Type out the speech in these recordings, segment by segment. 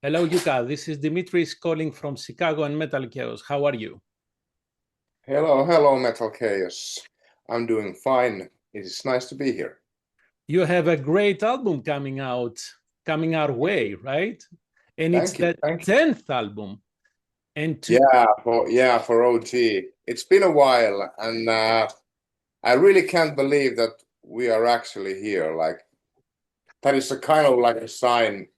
Hello, Jukka. This is Dimitris calling from Chicago and Metalkaoz. How are you? Hello, Metalkaoz. I'm doing fine. It is nice to be here. You have a great album coming our way, right? And it's the Thank you. 10th album. And For OG. It's been a while, and I really can't believe that we are actually here. Like that is a kind of like a sign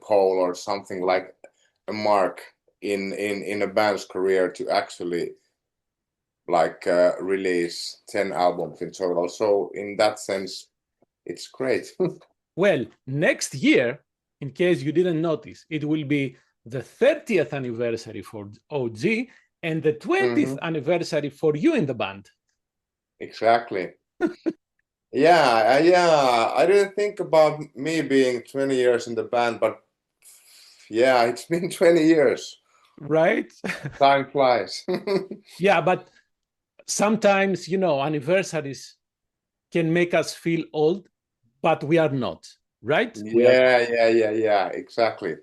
pole or something like a mark in a band's career to actually release 10 albums in total. So in that sense, it's great. well, next year, in case you didn't notice, it will be the 30th anniversary for OG and the 20th anniversary for you in the band. Exactly. Yeah. I didn't think about me being 20 years in the band, but yeah, it's been 20 years. Right? Time flies. Yeah, but sometimes, anniversaries can make us feel old, but we are not, right? We are Yeah. Exactly.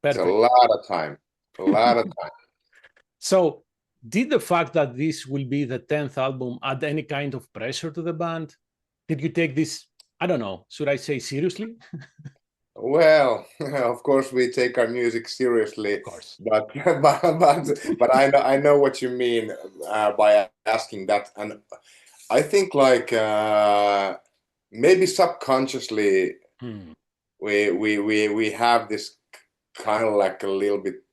It's a perfect. lot of time. A lot of time. So, did the fact that this will be the 10th album add any kind of pressure to the band? Did you take this, I don't know, should I say seriously? Well, of course we take our music seriously, Of course. but but I know what you mean by asking that, and I think maybe subconsciously we have this kind of like a little bit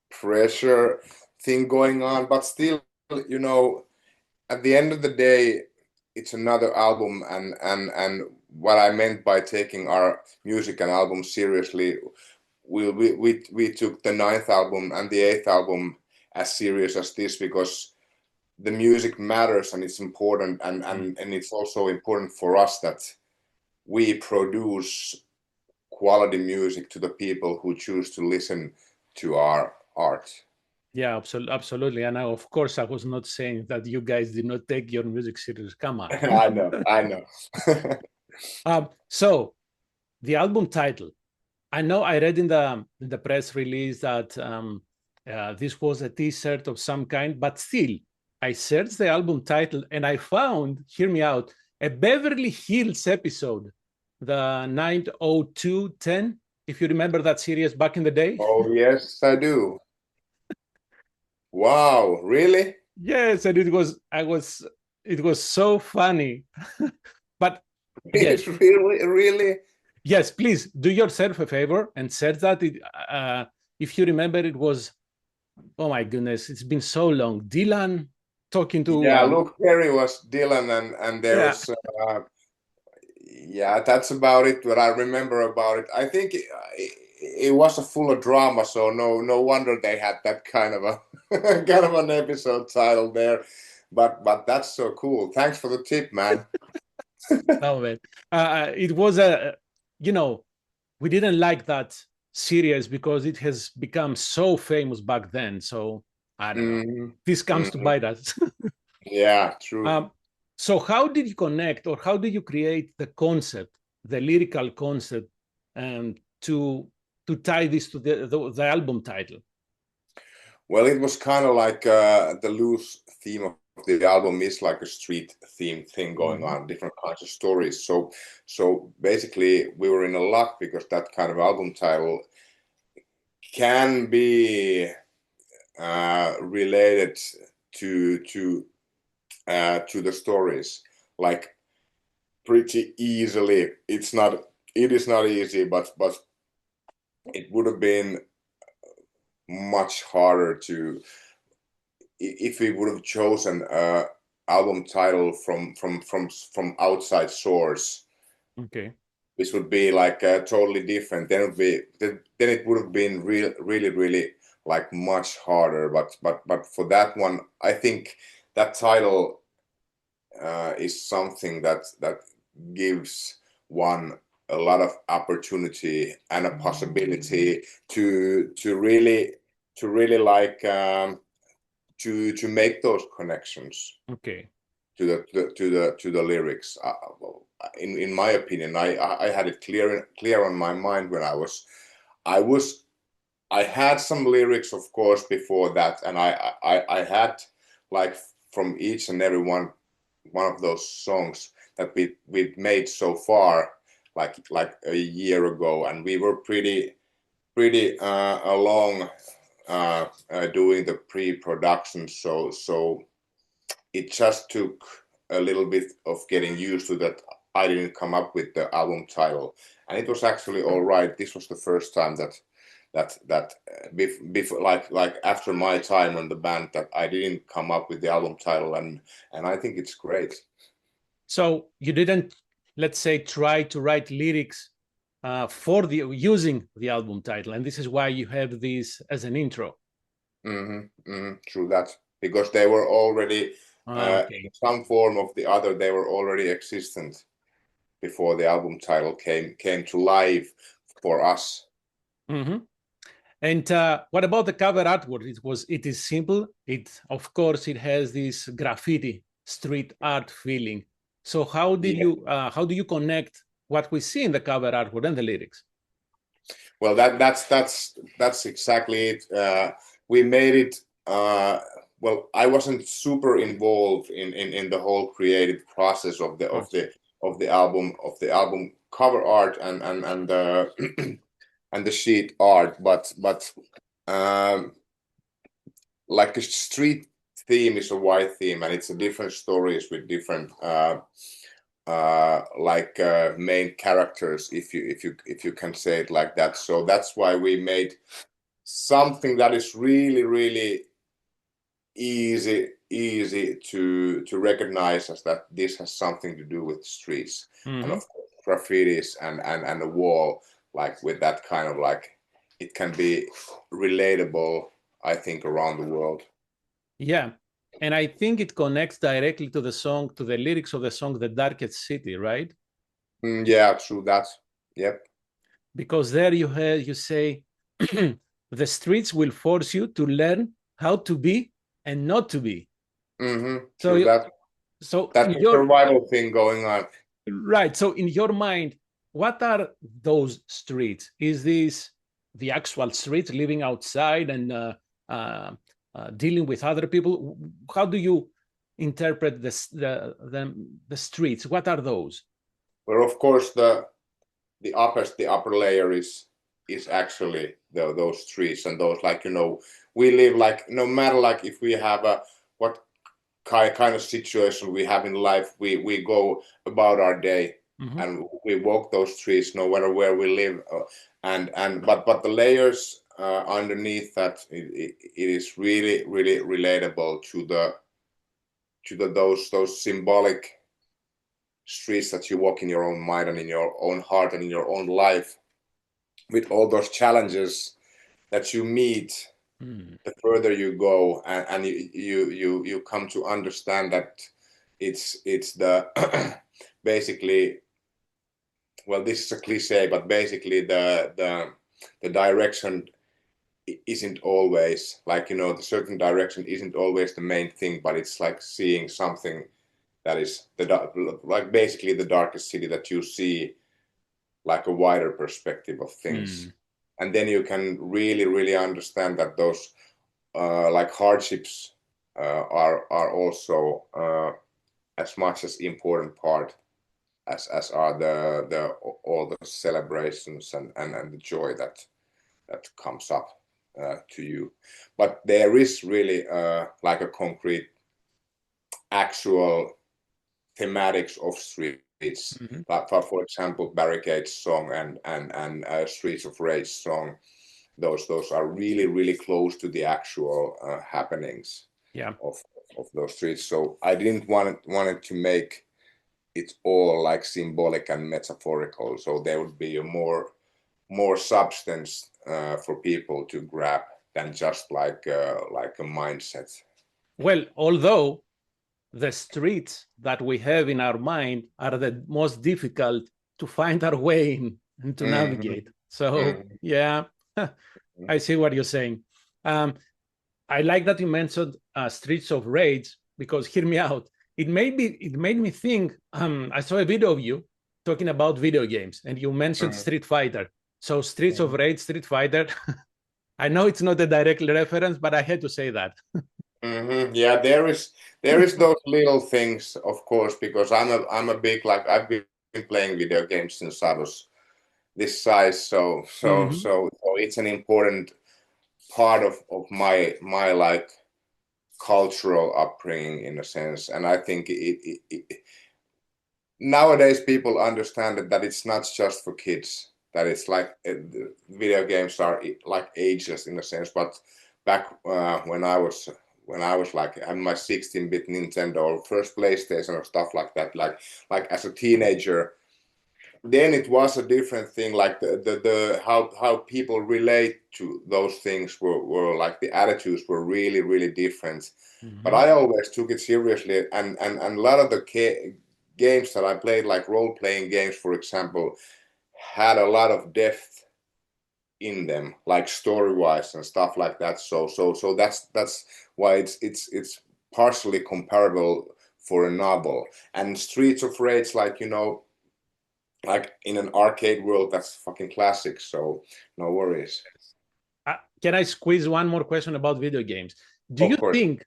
pressure thing going on, but still, at the end of the day, it's another album, and what I meant by taking our music and albums seriously, we took the ninth album and the eighth album as serious as this because the music matters and it's important, and it's also important for us that we produce quality music to the people who choose to listen to our art. Yeah, absolutely. And of course, I was not saying that you guys did not take your music serious. Come on. I know. So, the album title. I know I read in the press release that this was a T-shirt of some kind, but still, I searched the album title and I found, hear me out, a Beverly Hills episode, the 90210. If you remember that series back in the day. Oh yes, I do. Wow, really? Yes, and it was so funny. But yes, It's really. yes, please do yourself a favor and search that. If you remember, it was, oh my goodness, it's been so long. Dylan talking to Yeah, Luke Perry was Dylan, and there yeah. was yeah, that's about it. What I remember about it, I think it was a full of drama, so no wonder they had that kind of a kind of an episode title there. But that's so cool. Thanks for the tip, man. Oh man, it was a we didn't like that series because it has become so famous back then. So I don't know. This comes to bite us. Yeah, true. So how did you connect, or how did you create the concept, the lyrical concept, to tie this to the album title? Well, it was kind of like the loose theme of the album is like a street theme thing going on, different kinds of stories. So basically, we were in a luck because that kind of album title can be related to the stories like pretty easily. It is not easy, but it would have been much harder to if we would have chosen a album title from outside source. Okay. This would be like totally different. Then it would have been really like much harder. But for that one, I think that title is something that gives one a lot of opportunity and a possibility to really like to make those connections. Okay. To the lyrics. In my opinion, I had it clear on my mind when I was I had some lyrics, of course, before that, and I had like from each and every one of those songs that we've made so far, like a year ago, and we were pretty along doing the pre-production, so it just took a little bit of getting used to that. I didn't come up with the album title, and it was actually all right. This was the first time before, like after my time on the band, that I didn't come up with the album title, and I think it's great. So you didn't, let's say, try to write lyrics for using the album title, and this is why you have this as an intro. True that, because they were already in some form of the other, they were already existent before the album title came to life for us. And what about the cover artwork? It is simple. Of course it has this graffiti street art feeling. So how do you connect what we see in the cover artwork and the lyrics? Well, that's exactly it. We made it. Well, I wasn't super involved in the whole creative process of the album cover art and the and the sheet art, but like a street theme is a wide theme, and it's a different stories with different main characters, if you can say it like that. So that's why we made something that is really easy to recognize as that this has something to do with streets, and of course graffitis and a wall, like with that kind of like, it can be relatable, I think, around the world. Yeah. And I think it connects directly to the song, to the lyrics of the song, The Darkest City, right? Yeah, true that. Yep. Because there you say, the streets will force you to learn how to be and not to be. True that. So that's a survival thing going on. Right. So in your mind, what are those streets? Is this the actual streets, living outside and dealing with other people? How do you interpret the streets? What are those? Well, of course, the upper layer is actually those streets, and those, like, we live, like, no matter, like, if we have what kind of situation we have in life, we go about our day, and we walk those streets no matter where we live, but the layers underneath that, it is really relatable to those symbolic streets that you walk in your own mind and in your own heart and in your own life, with all those challenges that you meet. The further you go, and you come to understand that it's the basically, well, this is a cliche, but basically the direction isn't always, like, the certain direction isn't always the main thing, but it's like seeing something that is like basically the darkest city, that you see like a wider perspective of things. And then you can really understand that those like hardships are also as much as important part as are all the celebrations and the joy that comes up to you. But there is really like a concrete actual thematics of streets. Like, for example, Barricades song and Streets of Rage song, those are really close to the actual happenings of those streets. So I didn't want it to make it all like symbolic and metaphorical, so there would be a more substance for people to grab than just like a mindset. Well, although the streets that we have in our mind are the most difficult to find our way in and to navigate. So yeah, I see what you're saying. I like that you mentioned Streets of Rage, because hear me out. It made me think. I saw a video of you talking about video games, and you mentioned Street Fighter. So Streets of Rage, Street Fighter. I know it's not a direct reference, but I had to say that. Yeah, there is those little things, of course, because I'm a big, like, I've been playing video games since I was this size, so it's an important part of my like cultural upbringing in a sense, and I think nowadays people understand that it's not just for kids, that it's like video games are like ageless in a sense. But back when I was like on my 16-bit Nintendo or first PlayStation or stuff like that, like as a teenager, then it was a different thing. Like the how people relate to those things were like the attitudes were really different. But I always took it seriously, and a lot of the games that I played, like role-playing games, for example, had a lot of depth in them, like story-wise and stuff like that. So that's why it's partially comparable for a novel. And Streets of Rage, like, like in an arcade world, that's fucking classic. So no worries. Can I squeeze one more question about video games? Do Of you course. think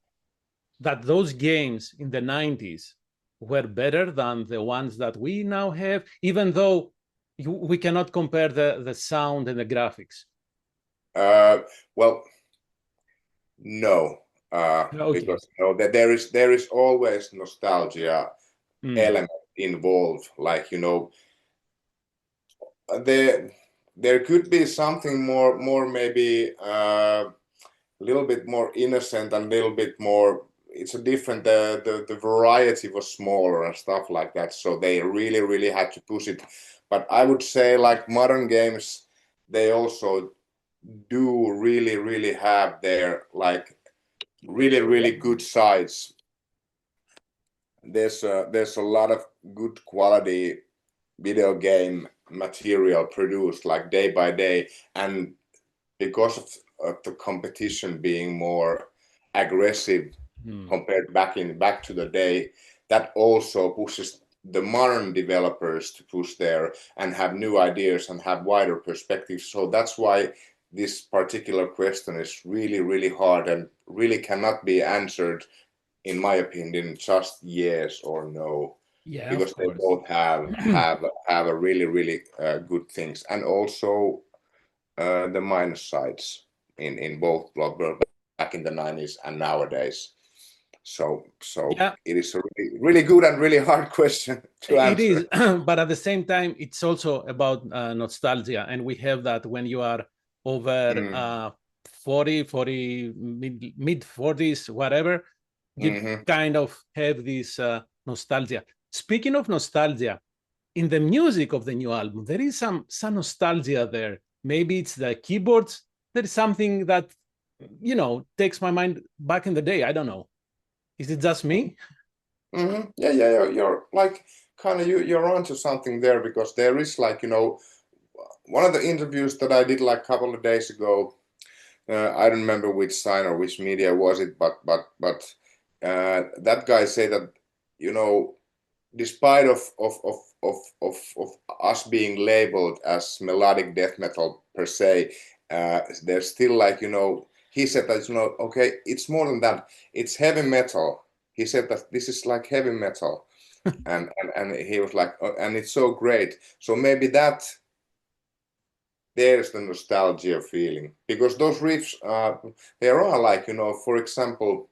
that those games in the 90s were better than the ones that we now have, even though we cannot compare the sound and the graphics? Well, no, Okay. because that there is always nostalgia element involved. Like, there could be something more maybe a little bit more innocent and a little bit more. It's a different. The variety was smaller and stuff like that, so they really had to push it. But I would say, like, modern games, they also do really have their, like, really good sides. There's a lot of good quality video game material produced, like, day by day, and because of the competition being more aggressive compared back to the day, that also pushes the modern developers to push there and have new ideas and have wider perspectives. So that's why this particular question is really hard and really cannot be answered, in my opinion, just yes or no. Yeah, Because of they course. both have a really good things, and also the minus sides in both back in the 90s and nowadays. So Yeah, it is a really good and really hard question to it answer. is. But at the same time, it's also about nostalgia. And we have that when you are over 40, mid 40s, whatever, you kind of have this nostalgia. Speaking of nostalgia, in the music of the new album, there is some nostalgia there. Maybe it's the keyboards. There is something that, takes my mind back in the day. I don't know. Is it just me? Yeah, you're like kind of you're onto something there, because there is, like, one of the interviews that I did like a couple of days ago. I don't remember which sign or which media was it, but that guy said that, despite of us being labeled as melodic death metal per se, there's still, like, he said that, okay, it's more than that. It's heavy metal. He said that this is like heavy metal, and he was like, and it's so great. So maybe that there's the nostalgia feeling, because those riffs, there are, like, for example,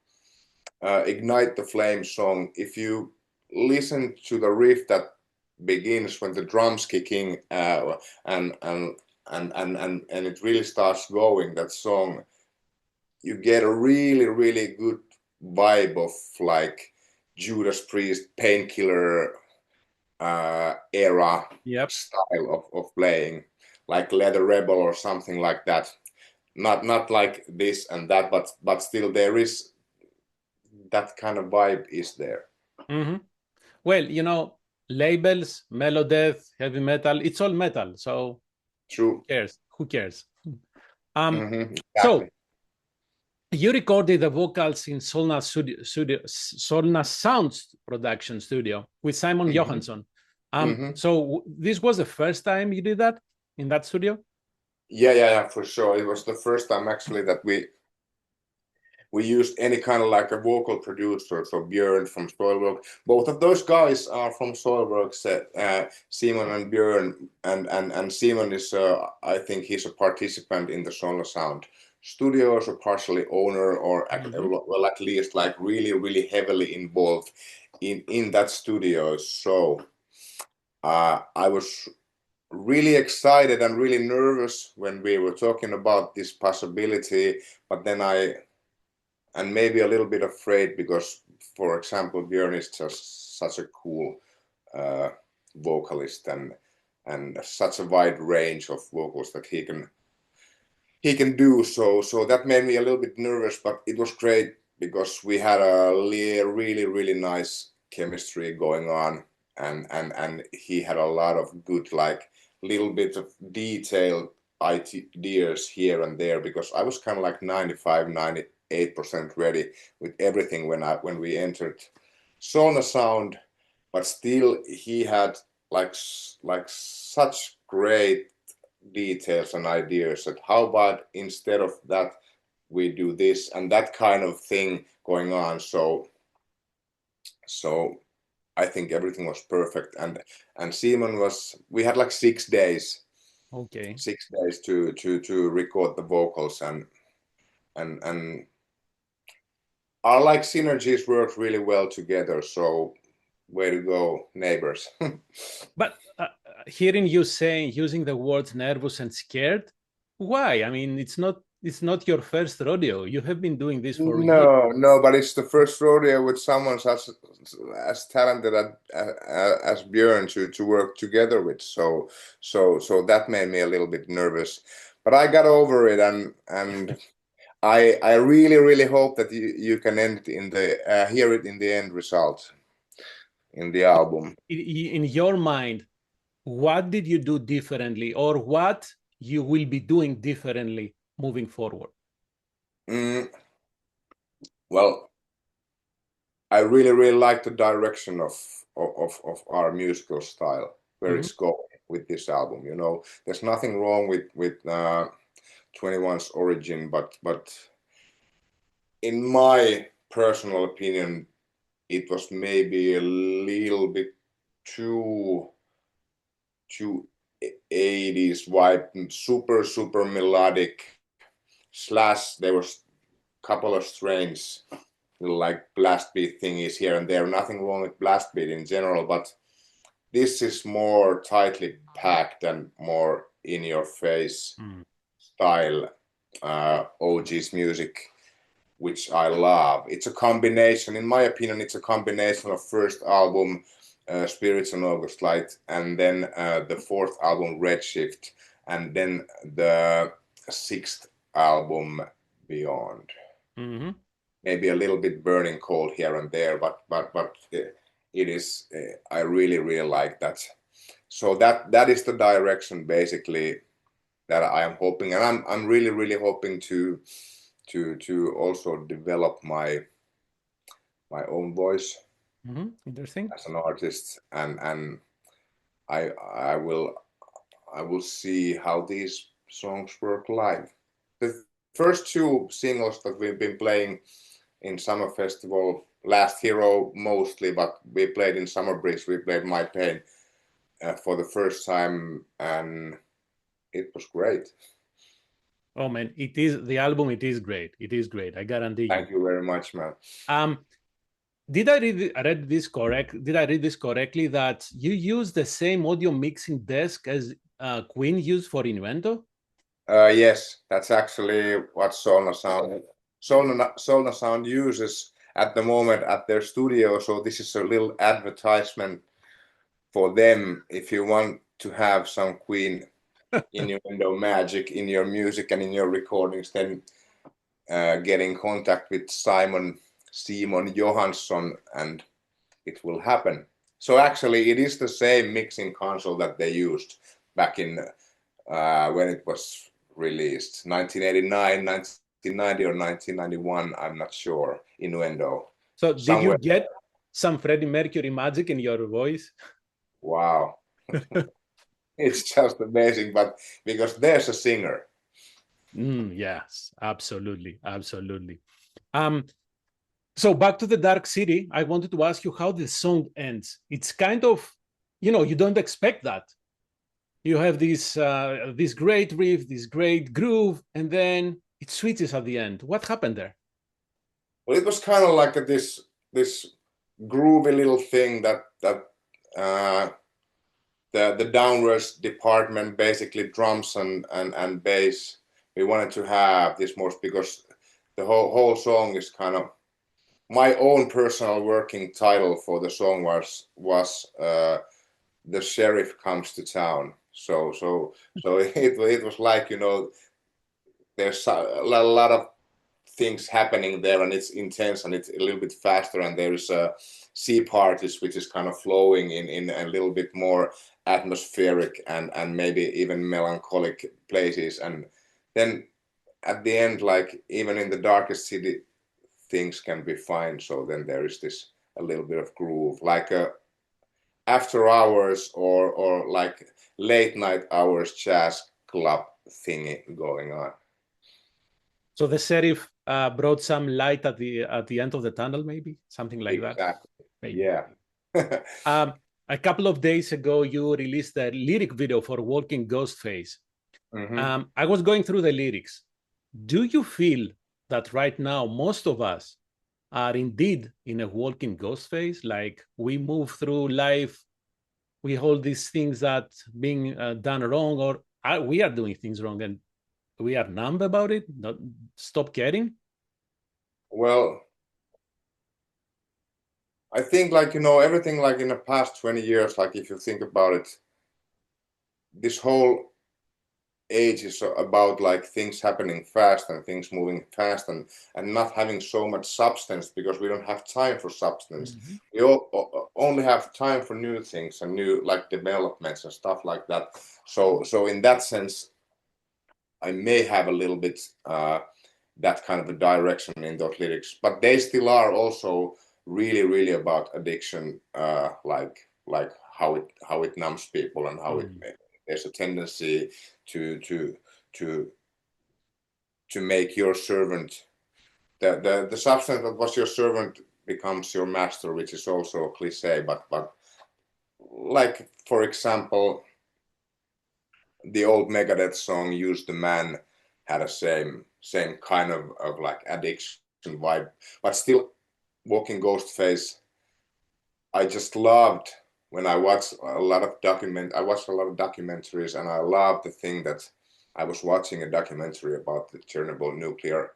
Ignite the Flame song. If you listen to the riff that begins when the drums kicking, and it really starts going, that song, you get a really good vibe of, like, Judas Priest, Painkiller era style of playing, like Leather Rebel or something like that. Not like this and that, but still there is that kind of vibe is there. Well, labels, melodeath, heavy metal, it's all metal. So True. Who cares? Exactly. So you recorded the vocals in Solna Sounds production studio with Simon Johansson. So this was the first time you did that in that studio? Yeah, for sure. It was the first time actually that we used any kind of like a vocal producer. So Björn from Soilwork, both of those guys are from Soilworks. Simon and Björn, and Simon is I think he's a participant in the Solna Sound Studios, or partially owner, or well, at least like really heavily involved in that studio. So I was really excited and really nervous when we were talking about this possibility, but then and maybe a little bit afraid because, for example, Björn is just such a cool vocalist, and such a wide range of vocals that he can do. So that made me a little bit nervous, but it was great because we had a really nice chemistry going on, and he had a lot of good, like, little bit of detailed ideas here and there, because I was kind of like 98% ready with everything when we entered Solna Sound, but still he had like such great details and ideas that how about instead of that we do this and that kind of thing going on. So I think everything was perfect, and Simon was, we had like 6 days. Okay. 6 days to record the vocals, and our like synergies worked really well together. So way to go, neighbors. But hearing you saying, using the words nervous and scared, why? I mean, it's not your first rodeo. You have been doing this for years. No, but it's the first rodeo with someone as talented as Björn to work together with. So that made me a little bit nervous, but I got over it, and I really hope that you can end in the hear it in the end result in the album. In your mind, what did you do differently, or what you will be doing differently moving forward? Well, I really like the direction of our musical style, where it's going with this album. You know, there's nothing wrong with 21's origin, but in my personal opinion, it was maybe a little bit too 80s vibe, super melodic, slash there was a couple of strange little like blast beat thingies here and there. Nothing wrong with blast beat in general, but this is more tightly packed and more in your face style OG's music, which I love. It's a combination, in my opinion, it's a combination of first album Spirits on August Light, and then the fourth album Redshift, and then the sixth album Beyond. Maybe a little bit Burning Cold here and there, but it is I really like that. So that is the direction basically that I am hoping, and I'm really hoping to also develop my own voice Interesting. as an artist, and I will see how these songs work live. The first two singles that we've been playing in Summer Festival, Last Hero mostly, but we played in Summer Breeze, we played My Pain for the first time, and it was great. Oh man, it is the album. It is great. It is great. I guarantee you. Thank you very much, man. Did I read this correct? Did I read this correctly that you use the same audio mixing desk as Queen used for Innuendo? Yes, that's actually what Solna Sound uses at the moment at their studio. So this is a little advertisement for them. If you want to have some Queen Innuendo magic in your music and in your recordings, then get in contact with Simon Johansson and it will happen. So actually it is the same mixing console that they used back in when it was released, 1989, 1990 or 1991, I'm not sure, Innuendo. So did you get some Freddie Mercury magic in your voice? Wow. it's just amazing. But because there's a singer. Yes, absolutely, absolutely. So back to the Dark City, I wanted to ask you how the song ends. It's kind of, you don't expect that. You have this great riff, this great groove, and then it switches at the end. What happened there? Well, it was kind of like this groovy little thing that the downwards department, basically drums and bass. We wanted to have this more because the whole song is kind of my own personal working title for the song was the sheriff comes to town. So it was like, there's a lot of things happening there, and it's intense and it's a little bit faster, and there is a sea parties which is kind of flowing in a little bit more atmospheric and maybe even melancholic places. And then at the end, like even in the darkest city, things can be fine. So then there is this a little bit of groove, like a after hours or like late night hours jazz club thingy going on. So the sheriff brought some light at the end of the tunnel, maybe something like that. Exactly. Maybe. Yeah. A couple of days ago, you released a lyric video for Walking Ghost Face. I was going through the lyrics. Do you feel that right now most of us are indeed in a walking ghost phase? Like we move through life, we hold these things that being done wrong, or we are doing things wrong and we are numb about it, not stop caring? Well, I think like, everything like in the past 20 years, like if you think about it, this whole age is about like things happening fast and things moving fast and not having so much substance because we don't have time for substance. We only have time for new things and new like developments and stuff like that. So in that sense, I may have a little bit that kind of a direction in those lyrics, but they still are also really, really about addiction, like how it numbs people and how there's a tendency to make your servant the substance that was your servant becomes your master, which is also a cliche, but like for example, the old Megadeth song "Use the Man" had a same kind of like addiction vibe, but still, Walking Ghost Face, I just loved when I watched a lot of documentaries, and I loved the thing that I was watching a documentary about the Chernobyl nuclear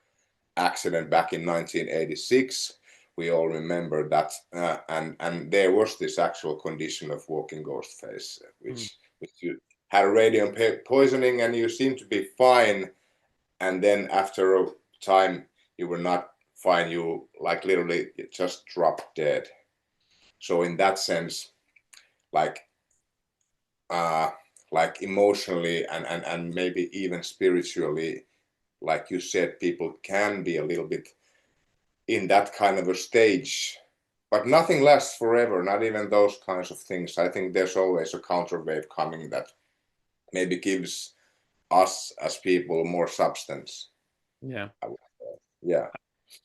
accident back in 1986. We all remember that, and there was this actual condition of walking ghost face, which you had radium poisoning, and you seemed to be fine, and then after a time you were not fine. You like literally just dropped dead. So in that sense, like like emotionally and maybe even spiritually, like you said, people can be a little bit in that kind of a stage, but nothing lasts forever, not even those kinds of things. I think there's always a counterwave coming that maybe gives us as people more substance. Yeah. Yeah.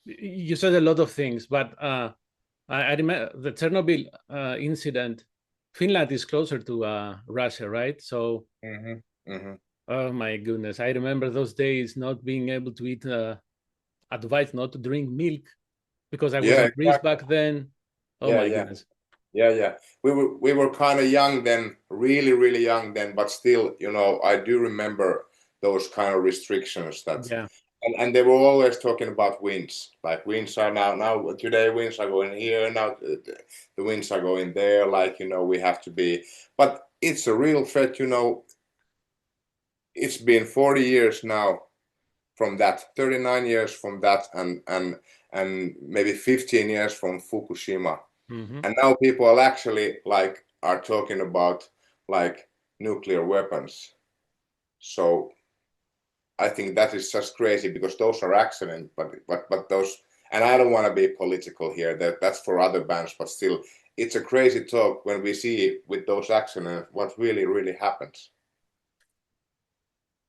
You said a lot of things, but I remember the Chernobyl incident. Finland is closer to Russia, right? So, oh my goodness, I remember those days not being able to eat, advised not to drink milk because I was Yeah, a priest exactly. back then. Oh Yeah, my yeah. goodness. Yeah. We were kind of young then, really, really young then, but still, I do remember those kind of restrictions that, Yeah. and they were always talking about winds. Like winds are now today winds are going here, now the winds are going there. Like, we have to be, but it's a real threat. It's been 40 years now from that, 39 years from that, and maybe 15 years from Fukushima. And now people are actually like are talking about like nuclear weapons. So I think that is just crazy because those are accidents, but those, and I don't want to be political here. That's for other bands, but still, it's a crazy talk when we see with those accidents what really happens.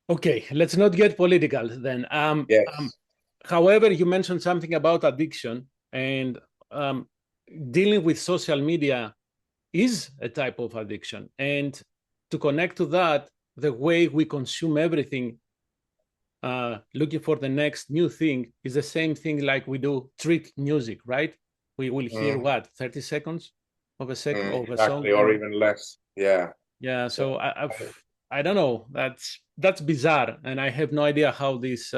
Okay, let's not get political then. Yes. However, you mentioned something about addiction, and dealing with social media is a type of addiction. And to connect to that, the way we consume everything, looking for the next new thing, is the same thing like we do treat music, right? We will hear what, 30 seconds of a second of a song, exactly, or even less. Yeah. yeah. So I don't know. That's bizarre, and I have no idea how this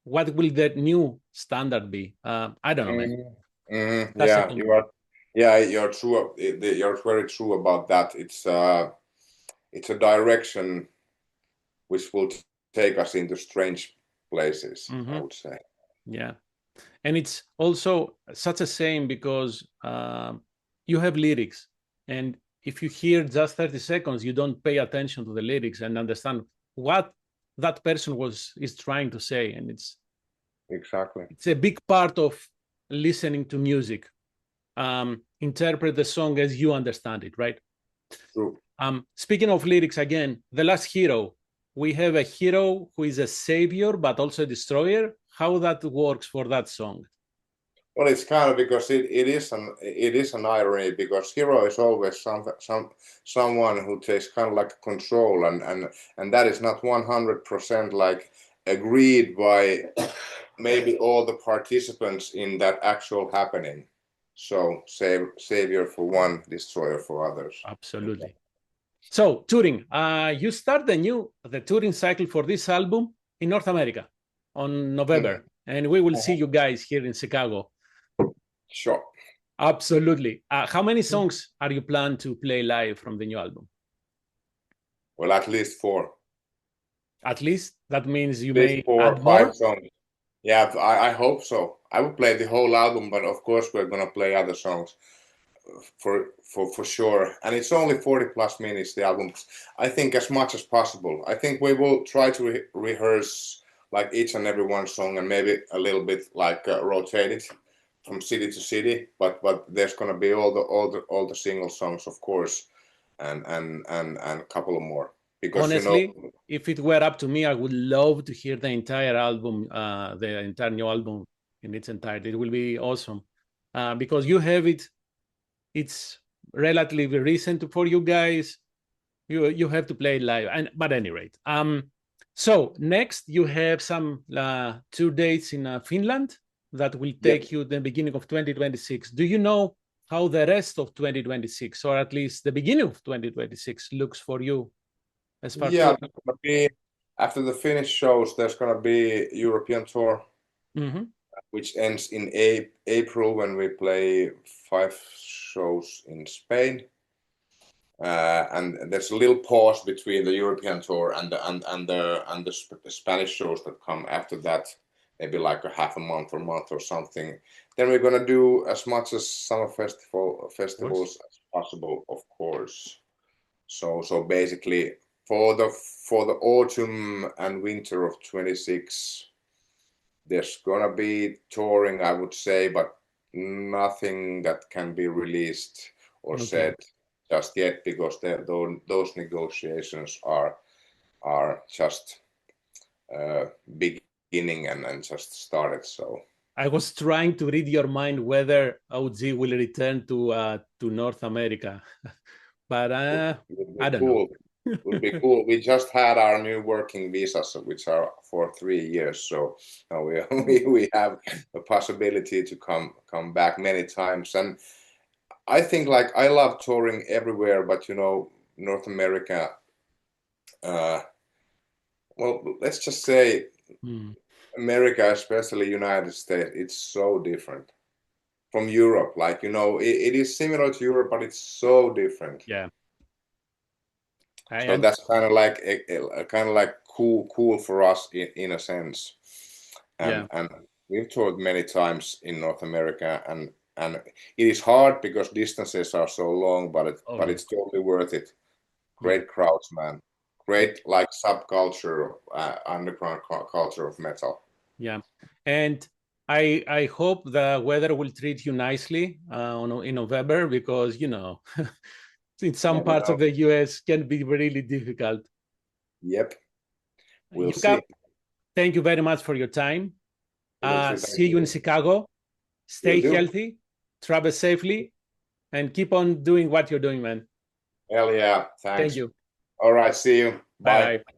what will that new standard be? I don't know, man. That's Yeah, you are. Yeah, you're true. You're very true about that. It's a direction which will take us into strange places, I would say. Yeah, and it's also such a shame because you have lyrics, and if you hear just 30 seconds, you don't pay attention to the lyrics and understand what that person is trying to say, and it's a big part of listening to music. Interpret the song as you understand it, right? True. Speaking of lyrics again, The Last Hero, we have a hero who is a savior but also a destroyer. How that works for that song? Well, it's kind of because it is an irony, because hero is always someone who takes kind of like control, and that is not 100% like agreed by maybe all the participants in that actual happening. So savior for one, destroyer for others. Absolutely. So touring, you start the touring cycle for this album in North America on November, and we will see you guys here in Chicago. Sure. Absolutely. How many songs are you planning to play live from the new album? Well, at least 4. At least that means you At least may 4 or add 5 more. songs. Yeah, I hope so. I would play the whole album, but of course we're gonna play other songs for sure. And it's only 40 plus minutes, the album. I think as much as possible. I think we will try to rehearse like each and every one song, and maybe a little bit like rotate it from city to city. But there's gonna be all the single songs, of course, and a couple of more. Because honestly, if it were up to me, I would love to hear the entire album, the entire new album in its entirety. It will be awesome because you have it. It's relatively recent for you guys. You have to play it live. But at any rate, so next you have some 2 dates in Finland that will take you the beginning of 2026. Do you know how the rest of 2026, or at least the beginning of 2026, looks for you? As far yeah, gonna be, after the Finnish shows, there's gonna be European tour, which ends in April when we play 5 shows in Spain. And there's a little pause between the European tour and the Spanish shows that come after that, maybe like a half a month or something. Then we're gonna do as much as summer festivals as possible, of course. So basically, for the autumn and winter of 26, there's gonna be touring, I would say, but nothing that can be released or said just yet, because those negotiations are just beginning and just started. So I was trying to read your mind whether OG will return to North America, but I don't know. Would be cool. We just had our new working visas, which are for 3 years. So we have a possibility to come back many times. And I think, like, I love touring everywhere, but North America. Well, let's just say America, especially United States, it's so different from Europe. Like, it is similar to Europe, but it's so different. Yeah. So that's kind of like cool for us in a sense. And we've toured many times in North America, and it is hard because distances are so long, but it's totally worth it. Great crowds, man. Great subculture, underground culture of metal. Yeah, and I hope the weather will treat you nicely in November, because you know in some Never parts know. of the US can be really difficult. Yep. We'll Jukka, see. thank you very much for your time. Absolutely. Thank See you in Chicago. Stay Will do. healthy, travel safely, and keep on doing what you're doing, man. Hell yeah. Thank Thanks. you. All right. See you. Bye Bye. bye.